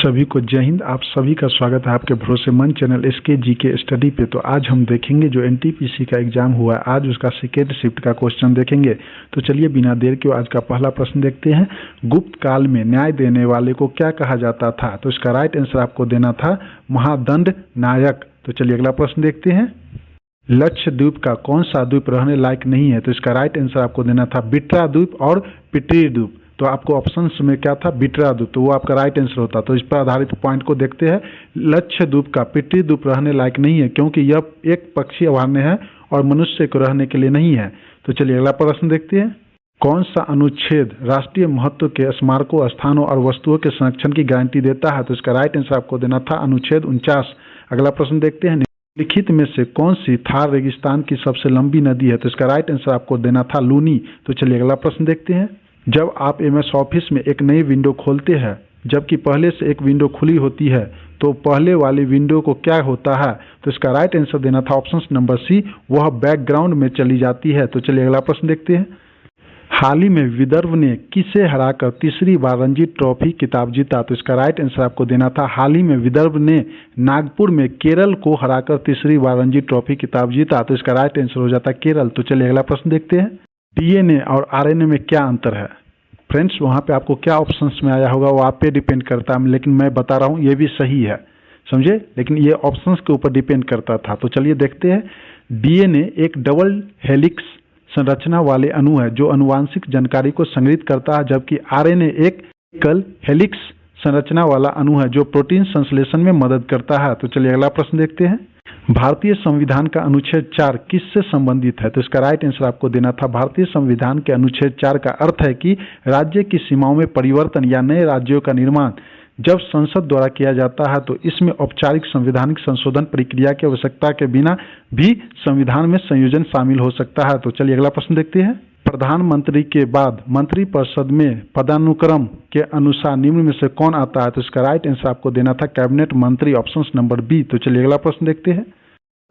सभी को जय हिंद। आप सभी का स्वागत है आपके भरोसेमंद चैनल एसके जीके स्टडी पे। तो आज हम देखेंगे जो एनटीपीसी का एग्जाम हुआ है, आज उसका सेकेंड शिफ्ट का क्वेश्चन देखेंगे। तो चलिए बिना देर के आज का पहला प्रश्न देखते हैं। गुप्त काल में न्याय देने वाले को क्या कहा जाता था? तो इसका राइट आंसर आपको देना था महादंड नायक। तो चलिए अगला प्रश्न देखते हैं। लक्षद्वीप का कौन सा द्वीप रहने लायक नहीं है? तो इसका राइट आंसर आपको देना था बिट्रा द्वीप और पिटरी द्वीप। तो आपको ऑप्शंस में क्या था? बिट्रा द्वीप, तो वो आपका राइट आंसर होता। तो इस पर आधारित पॉइंट को देखते हैं। लक्षद्वीप का पिटरी द्वीप रहने लायक नहीं है क्योंकि यह एक पक्षी अभयारण्य है और मनुष्य को रहने के लिए नहीं है। तो चलिए अगला प्रश्न देखते हैं। कौन सा अनुच्छेद राष्ट्रीय महत्व के स्मारकों, स्थानों और वस्तुओं के संरक्षण की गारंटी देता है? तो इसका राइट आंसर आपको देना था अनुच्छेद 49। अगला प्रश्न देखते हैं। लिखित में से कौन सी थार रेगिस्तान की सबसे लंबी नदी है? तो इसका राइट आंसर आपको देना था लूनी। तो चलिए अगला प्रश्न देखते हैं। जब आप एमएस ऑफिस में एक नई विंडो खोलते हैं जबकि पहले से एक विंडो खुली होती है तो पहले वाली विंडो को क्या होता है? तो इसका राइट आंसर देना था ऑप्शन नंबर सी, वह बैकग्राउंड में चली जाती है। तो चलिए अगला प्रश्न देखते हैं। हाल ही में विदर्भ ने किसे हराकर तीसरी बार रणजी ट्रॉफी खिताब जीता? तो इसका राइट आंसर आपको देना था हाल ही में विदर्भ ने नागपुर में केरल को हराकर तीसरी बार रणजी ट्रॉफी खिताब जीता। तो इसका राइट आंसर हो जाता केरल। तो चलिए अगला प्रश्न देखते हैं। डीएनए और आरएनए में क्या अंतर है? फ्रेंड्स वहाँ पे आपको क्या ऑप्शंस में आया होगा वो आप पे डिपेंड करता है, लेकिन मैं बता रहा हूँ ये भी सही है, समझे, लेकिन ये ऑप्शंस के ऊपर डिपेंड करता था। तो चलिए देखते हैं। डीएनए एक डबल हेलिक्स संरचना वाले अणु है जो आनुवांशिक जानकारी को संग्रहित करता है, जबकि आरएनए एक एकल हेलिक्स संरचना वाला अणु है जो प्रोटीन संश्लेषण में मदद करता है। तो चलिए अगला प्रश्न देखते हैं। भारतीय संविधान का अनुच्छेद 4 किससे संबंधित है? तो इसका राइट आंसर आपको देना था भारतीय संविधान के अनुच्छेद 4 का अर्थ है कि राज्य की सीमाओं में परिवर्तन या नए राज्यों का निर्माण जब संसद द्वारा किया जाता है तो इसमें औपचारिक संवैधानिक संशोधन प्रक्रिया की आवश्यकता के बिना भी संविधान में संयोजन शामिल हो सकता है। तो चलिए अगला प्रश्न देखते हैं। प्रधानमंत्री के बाद मंत्रिपरिषद में पदानुक्रम के अनुसार निम्न में से कौन आता है? तो इसका राइट आंसर आपको देना था कैबिनेट मंत्री, ऑप्शन नंबर बी। तो चलिए अगला प्रश्न देखते हैं।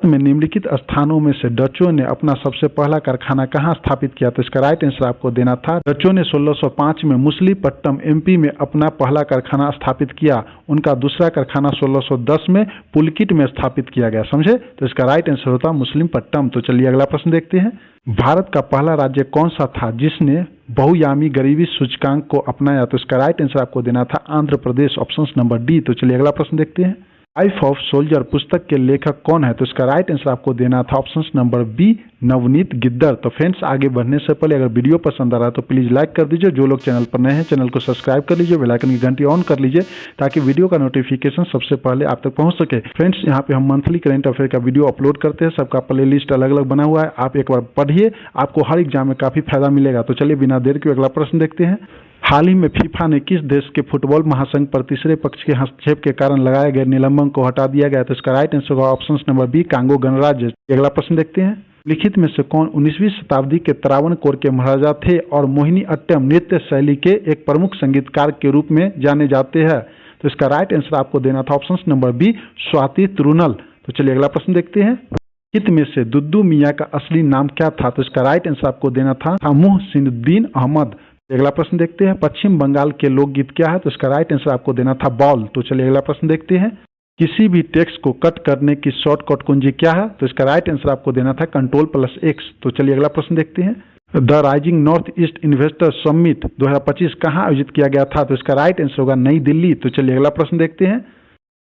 में निम्नलिखित स्थानों में से डचों ने अपना सबसे पहला कारखाना कहाँ स्थापित किया? तो इसका राइट आंसर आपको देना था डचों ने 1605 में मुसलीपट्टम एमपी में अपना पहला कारखाना स्थापित किया। उनका दूसरा कारखाना 1610 में पुलकित में स्थापित किया गया, समझे। तो इसका राइट आंसर होता मुसलीपट्टम। तो चलिए अगला प्रश्न देखते हैं। भारत का पहला राज्य कौन सा था जिसने बहुयामी गरीबी सूचकांक को अपनाया? तो इसका राइट आंसर आपको देना था Andhra Pradesh, option number D. तो चलिए अगला प्रश्न देखते हैं। लाइफ ऑफ सोल्जर पुस्तक के लेखक कौन है? तो इसका राइट आंसर आपको देना था ऑप्शन नंबर बी नवनीत गिद्दर। तो फ्रेंड्स आगे बढ़ने से पहले अगर वीडियो पसंद आ रहा है तो प्लीज लाइक कर दीजिए। जो लोग चैनल पर नए हैं चैनल को सब्सक्राइब कर लीजिए, बेल आइकन की घंटी ऑन कर लीजिए ताकि वीडियो का नोटिफिकेशन सबसे पहले आप तक पहुंच सके। फ्रेंड्स यहाँ पे हम मंथली करंट अफेयर का वीडियो अपलोड करते हैं, सबका प्ले लिस्ट अलग अलग बना हुआ है, आप एक बार पढ़िए, आपको हर एग्जाम में काफी फायदा मिलेगा। तो चलिए बिना देर के अगला प्रश्न देखते हैं। हाल ही में फीफा ने किस देश के फुटबॉल महासंघ पर तीसरे पक्ष के हस्तक्षेप के कारण लगाए गए निलंबन को हटा दिया गया? तो इसका राइट आंसर होगा ऑप्शन नंबर बी कांगो गणराज्य। अगला प्रश्न देखते हैं। लिखित में से कौन 19वीं शताब्दी के त्रावणकोर के महाराजा थे और मोहिनी अट्टम नृत्य शैली के एक प्रमुख संगीतकार के रूप में जाने जाते हैं? तो इसका राइट आंसर आपको देना था option number B Swathi Thirunal. तो चलिए अगला प्रश्न देखते हैं। लिखित में से दुद्दू मियाँ का असली नाम क्या था? तो इसका राइट आंसर आपको देना था मुहसिनुद्दीन अहमद। अगला प्रश्न देखते हैं। पश्चिम बंगाल के लोकगीत क्या है? तो इसका राइट आंसर आपको देना था बॉल। तो चलिए अगला प्रश्न देखते हैं। किसी भी टेक्स्ट को कट करने की शॉर्टकट कुंजी क्या है? तो इसका राइट आंसर आपको देना था Ctrl+X। तो चलिए अगला प्रश्न देखते हैं। The rising north east investor summit 2025 कहाँ आयोजित किया गया था? तो इसका राइट आंसर होगा नई दिल्ली। तो चलिए अगला प्रश्न देखते हैं।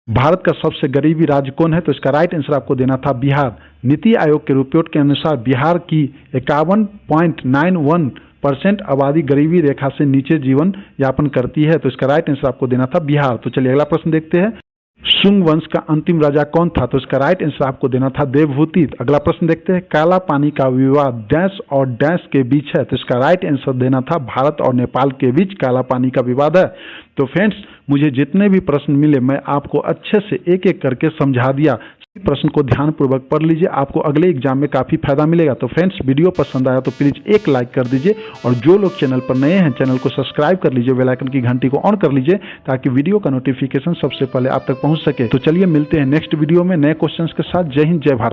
भारत का सबसे गरीबी राज्य कौन है? तो इसका राइट आंसर आपको देना था बिहार। नीति आयोग के रिपोर्ट के अनुसार बिहार की 51.91% आबादी गरीबी रेखा से नीचे जीवन यापन करती है। तो इसका राइट आंसर आपको देना था बिहार। तो चलिए अगला प्रश्न देखते हैं। शुंग वंश का अंतिम राजा कौन था? तो इसका राइट आंसर आपको देना था देवभूति। अगला प्रश्न देखते हैं। काला पानी का विवाद डैश और डैश के बीच है? तो इसका राइट आंसर देना था भारत और नेपाल के बीच काला पानी का विवाद है। तो फ्रेंड्स मुझे जितने भी प्रश्न मिले मैं आपको अच्छे से एक एक करके समझा दिया। प्रश्न को ध्यानपूर्वक पढ़ लीजिए, आपको अगले एग्जाम में काफी फायदा मिलेगा। तो फ्रेंड्स वीडियो पसंद आया तो प्लीज एक लाइक कर दीजिए और जो लोग चैनल पर नए हैं चैनल को सब्सक्राइब कर लीजिए, बेल आइकन की घंटी को ऑन कर लीजिए ताकि वीडियो का नोटिफिकेशन सबसे पहले आप तक पहुंच सके। तो चलिए मिलते हैं नेक्स्ट वीडियो में नए क्वेश्चंस के साथ। जय हिंद, जय भारत।